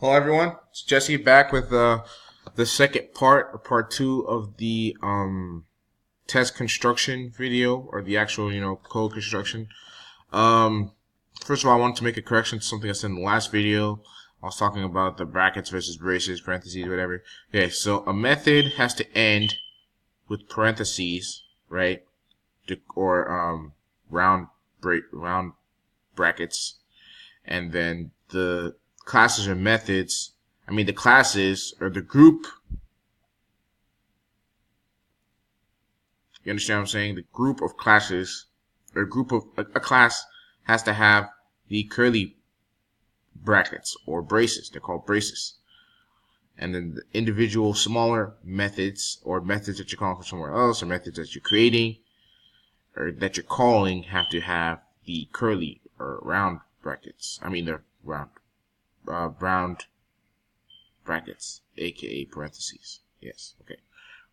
Hello, everyone. It's Jesse back with the second part, or part two of the test construction video, or the actual code construction. Um, First of all, I wanted to make a correction to something I said in the last video. I was talking about the brackets versus braces, parentheses, whatever. Okay, so a method has to end with parentheses, right? Or round brackets, and then the classes or methods. The classes or the group. You understand what I'm saying? The group of classes or group of a class has to have the curly brackets or braces. They're called braces. And then the individual smaller methods or methods that you're calling from somewhere else or methods that you're creating or that you're calling have to have the curly or round brackets. The round brackets, aka parentheses. Yes. Okay.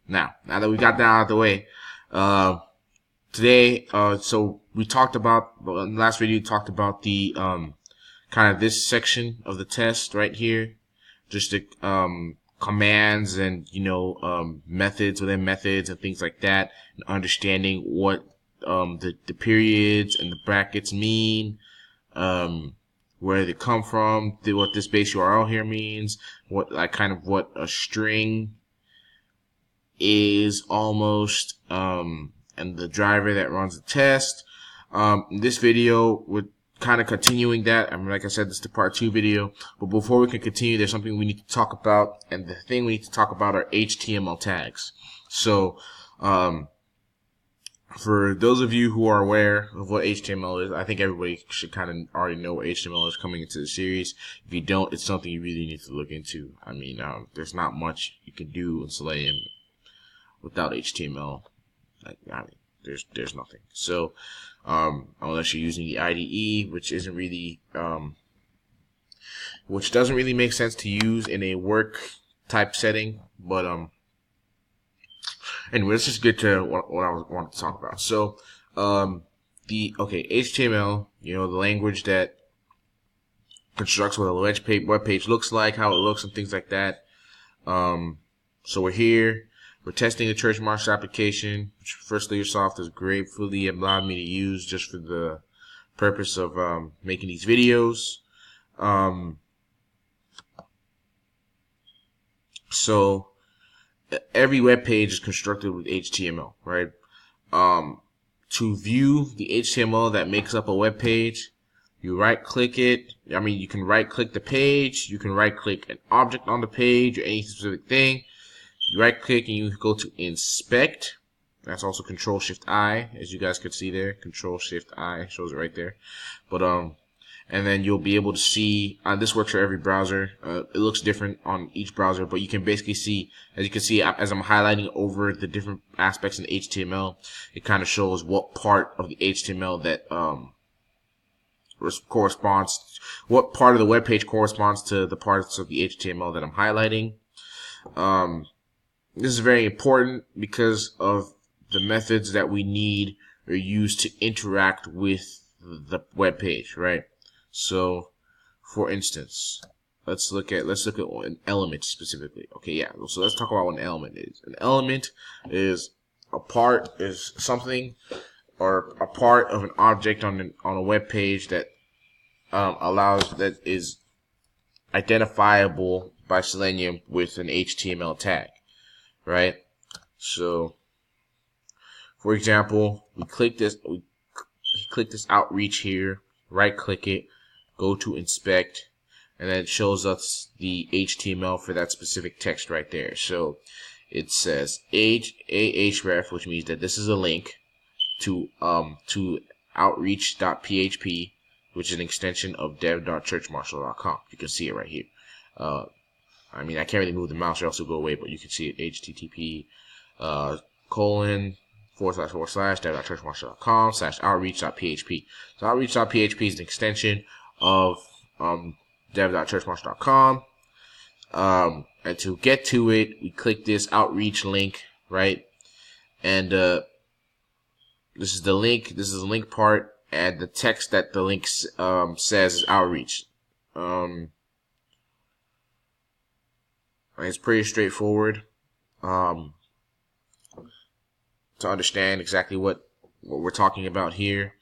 Now that we got that out of the way, today, so we talked about in the last video. We talked about the kind of this section of the test right here, just the commands and methods within methods and things like that, and understanding what the periods and the brackets mean, where they come from, what this base URL here means, what a string is almost, and the driver that runs the test. This video would kind of continuing that. Like I said, this is the part 2 video. But before we can continue, there's something we need to talk about, and the thing we need to talk about are HTML tags. So, for those of you who are aware of what HTML is, I think everybody should kind of already know what HTML is coming into the series. If you don't, it's something you really need to look into. There's not much you can do in Selenium without HTML. There's nothing. So, unless you're using the IDE, which isn't really, which doesn't really make sense to use in a work type setting. But anyway, let's just get to what I want to talk about. So, HTML, the language that constructs what a web page looks like, how it looks, and things like that. So we're here. We're testing the church marshal application, which First Layer Soft has gratefully allowed me to use just for the purpose of making these videos. So every web page is constructed with HTML, right? To view the HTML that makes up a web page, you right-click it. You can right-click the page. You can right-click an object on the page or any specific thing. You right-click and you go to Inspect. That's also Control-Shift-I, as you guys could see there. Control-Shift-I shows it right there. But and then you'll be able to see. This works for every browser. It looks different on each browser, but you can basically see, as you can see, as I'm highlighting over the different aspects in the HTML, it kind of shows what part of the HTML that corresponds, what part of the web page corresponds to the parts of the HTML that I'm highlighting. This is very important because of the methods that we need or use to interact with the web page, right? So, for instance, let's look at an element specifically. Okay, yeah. So let's talk about what an element is. An element is something or a part of an object on a web page that that is identifiable by Selenium with an HTML tag. Right? So, for example, we click this outreach here, right click it, go to inspect, and then it shows us the HTML for that specific text right there. So it says ahref, which means that this is a link to outreach.php, which is an extension of dev.churchmarshal.com. You can see it right here. I can't really move the mouse or else it'll go away, but you can see it, http :/dev.churchmarshal.com/outreach.php. So outreach.php is an extension of dev.churchmarshal.com. And to get to it, we click this outreach link, right? And this is the link. This is the link part, and the text that the link says is outreach. It's pretty straightforward to understand exactly what we're talking about here.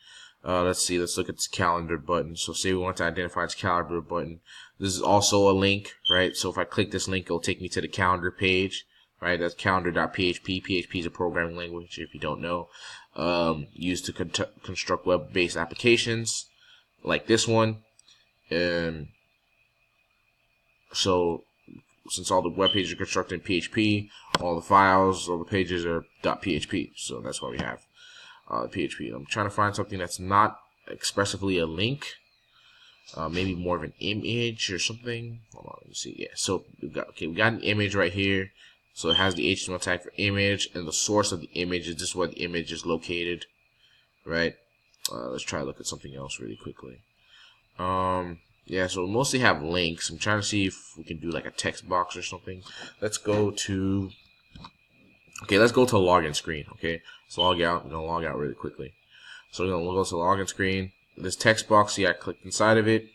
Let's see. Let's look at this calendar button. So say we want to identify this calendar button. This is also a link, right? So if I click this link, it'll take me to the calendar page, right? That's calendar.php. PHP is a programming language, if you don't know, used to construct web-based applications like this one. So since all the web pages are constructed in PHP, all the files, all the pages are .php. So that's why we have PHP. I'm trying to find something that's not expressively a link. Maybe more of an image or something. Hold on, let me see. Yeah, so we got an image right here. So it has the HTML tag for image, and the source of the image is just where the image is located, right? Let's try to look at something else really quickly. Yeah, so we mostly have links. I'm trying to see if we can do like a text box or something. Let's go to a login screen. Okay, let's log out. We're gonna log out really quickly. So we're gonna go to the login screen. This text box, see, I clicked inside of it.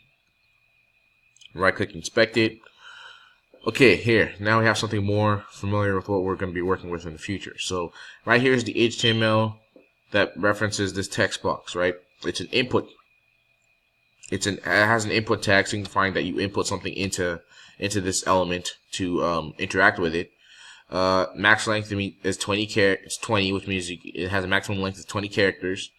Right click, inspect it. Okay, here, now we have something more familiar with what we're going to be working with in the future. So right here is the HTML that references this text box, right? It's an input. It has an input tag signifying that you input something into this element to interact with it. Max length is 20 it's 20, which means it has a maximum length of 20 characters.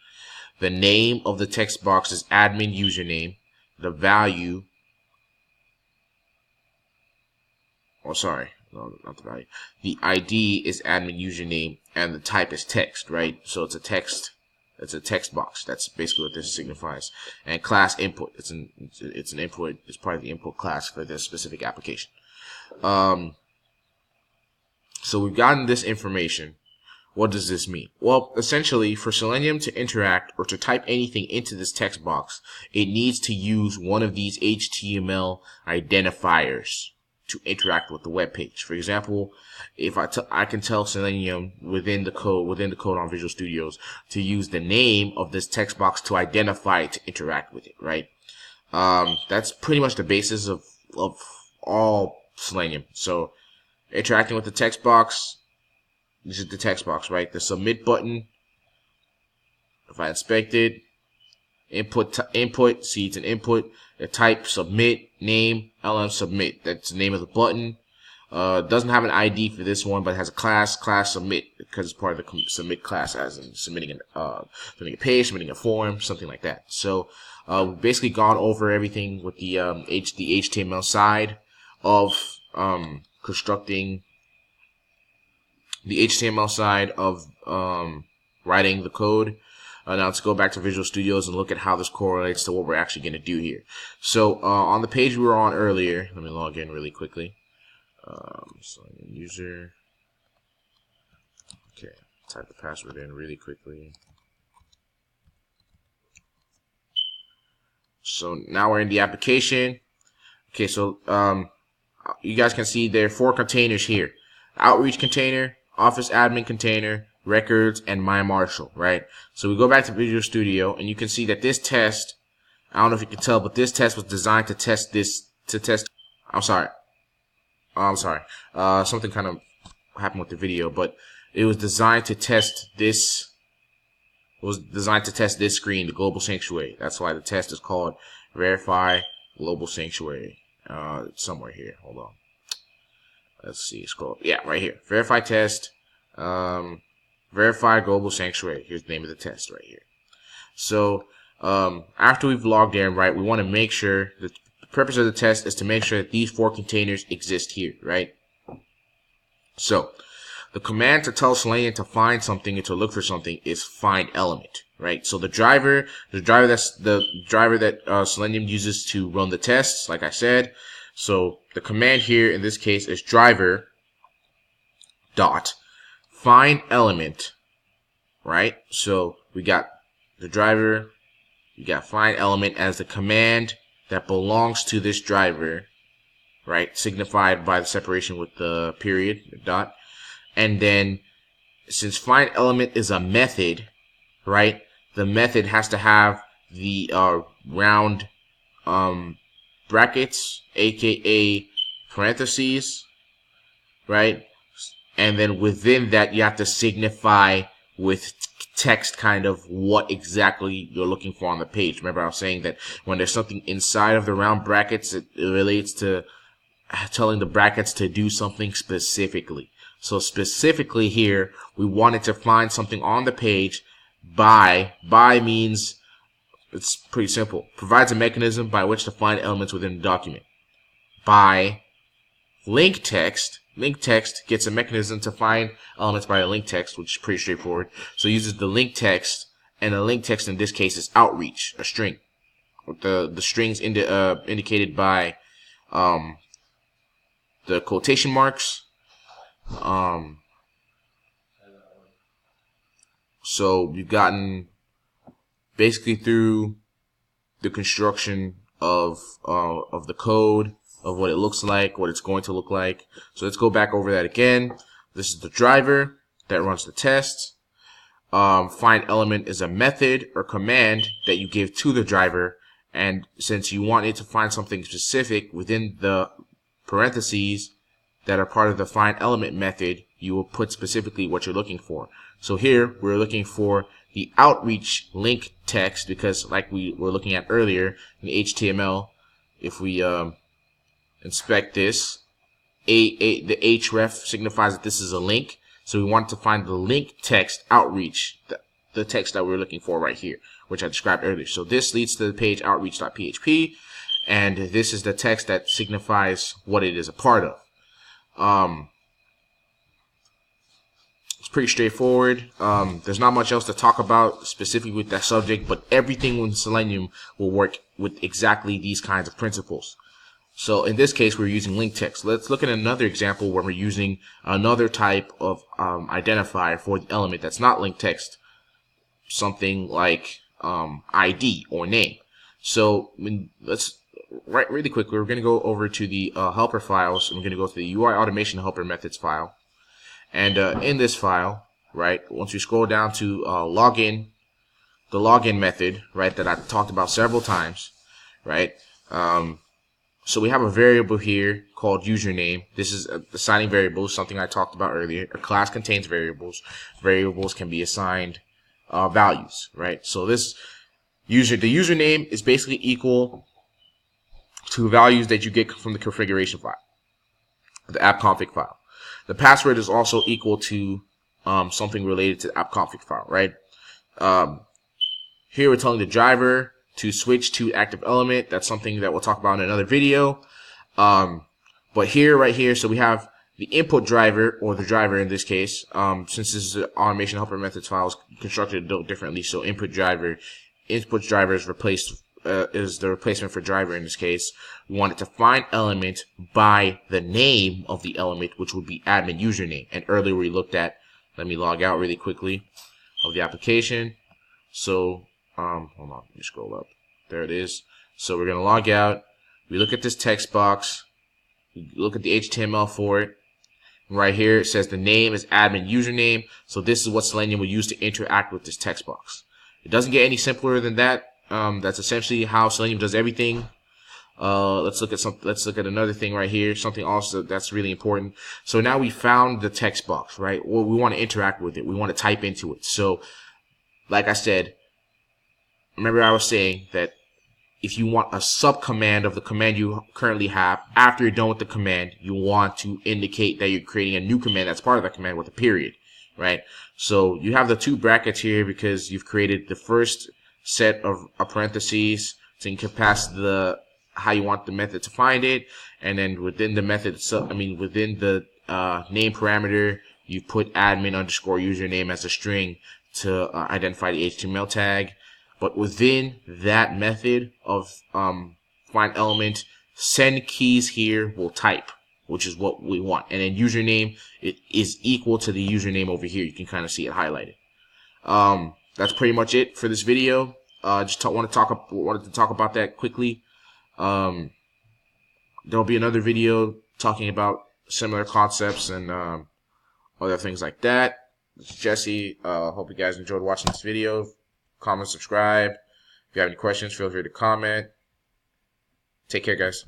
The name of the text box is admin username. The value, oh sorry, no, not the value. The ID is admin username, and the type is text, right? So it's a text. It's a text box. That's basically what this signifies. And class input. It's an input. It's part of the input class for this specific application. So we've gotten this information. What does this mean? Well, essentially, for Selenium to interact or to type anything into this text box, it needs to use one of these HTML identifiers to interact with the web page. For example, if I can tell Selenium within the code on Visual Studios to use the name of this text box to identify it to interact with it, right? That's pretty much the basis of all Selenium. So interacting with the text box, this is the text box, right? The submit button, if I inspect it, input, see it's an input, the type, submit, name, LM submit. That's the name of the button. Doesn't have an ID for this one, but it has a class submit, because it's part of the submit class, as in submitting a page, submitting a form, something like that. So we've basically gone over everything with the HTML side of constructing the HTML side of writing the code. Now let's go back to Visual Studios and look at how this correlates to what we're actually going to do here. So on the page we were on earlier, let me log in really quickly. Selenium user. Okay, type the password in really quickly. So now we're in the application. Okay, so you guys can see there are 4 containers here: Outreach container, Office admin container, records, and My Marshal, right? So we go back to Visual Studio, and you can see that this test, I don't know if you can tell, but this test was designed to test something kind of happened with the video, but it was designed to test this. It was designed to test this screen, the global sanctuary. That's why the test is called Verify Global Sanctuary. It's somewhere here. Hold on. Let's see. Scroll. Yeah, right here. Verify test. Verify Global Sanctuary. Here's the name of the test right here. So after we've logged in, right, we want to make sure that the purpose of the test is to make sure that these 4 containers exist here, right? So the command to tell Selenium to find something and to look for something is find element, right? So the driver that Selenium uses to run the tests, like I said. So the command here in this case is driver dot find element, right? So we got the driver, you got find element as the command that belongs to this driver, right? Signified by the separation with the period, the dot. And then since find element is a method, right? The method has to have the round brackets, aka parentheses, right? And then within that, you have to signify with text kind of what exactly you're looking for on the page. Remember, I was saying that when there's something inside of the round brackets, it relates to telling the brackets to do something specifically. So specifically here, we wanted to find something on the page by means, it's pretty simple, provides a mechanism by which to find elements within the document. By link text gets a mechanism to find elements by a link text, which is pretty straightforward. So it uses the link text, and the link text in this case is outreach, a string. The strings indicated by the quotation marks. So we've gotten basically through the construction of the code, of what it looks like, what it's going to look like. So let's go back over that again. This is the driver that runs the test. Find element is a method or command that you give to the driver, and since you want it to find something specific within the parentheses that are part of the find element method, you will put specifically what you're looking for. So here we're looking for the outreach link text, because like we were looking at earlier in HTML, if we inspect this, the href signifies that this is a link. So we want to find the link text outreach, the text that we're looking for right here, which I described earlier. So this leads to the page outreach.php, and this is the text that signifies what it is a part of. It's pretty straightforward. There's not much else to talk about specifically with that subject, but everything in Selenium will work with exactly these kinds of principles. So in this case, we're using link text. Let's look at another example where we're using another type of identifier for the element that's not link text, something like ID or name. So let's really quickly, we're going to go over to the helper files, and we're going to go to the UI automation helper methods file. And in this file, right, once you scroll down to login, the login method, right, that I've talked about several times, right. So we have a variable here called username. This is assigning variables, something I talked about earlier. A class contains variables. Variables can be assigned values, right? So this the username is basically equal to values that you get from the configuration file, the app config file. The password is also equal to something related to the app config file, right? Here we're telling the driver to switch to active element. That's something that we'll talk about in another video. But here, right here, so we have the input driver, or the driver in this case, since this is the automation helper methods file is constructed a little differently. So input driver is replaced, is the replacement for driver in this case. We want it to find element by the name of the element, which would be admin username. And earlier we looked at, let me log out really quickly of the application. So hold on, let me scroll up. There it is. So we're gonna log out. We look at this text box. We look at the HTML for it. Right here it says the name is admin username. So this is what Selenium will use to interact with this text box. It doesn't get any simpler than that. That's essentially how Selenium does everything. Let's look at another thing right here. Something also that's really important. So now we found the text box, right? Well, we want to interact with it. We want to type into it. So, like I said, remember I was saying that if you want a subcommand of the command you currently have, after you're done with the command, you want to indicate that you're creating a new command that's part of that command with a period, right? So you have the two brackets here because you've created the first set of parentheses to encompass how you want the method to find it, and then within the method, within the name parameter, you put admin underscore username as a string to identify the HTML tag. But within that method of find element, send keys here will type, which is what we want. And then username, it is equal to the username over here. You can kind of see it highlighted. That's pretty much it for this video. Wanted to talk about that quickly. There'll be another video talking about similar concepts and other things like that. This is Jesse. Hope you guys enjoyed watching this video. Comment, subscribe. If you have any questions, feel free to comment. Take care, guys.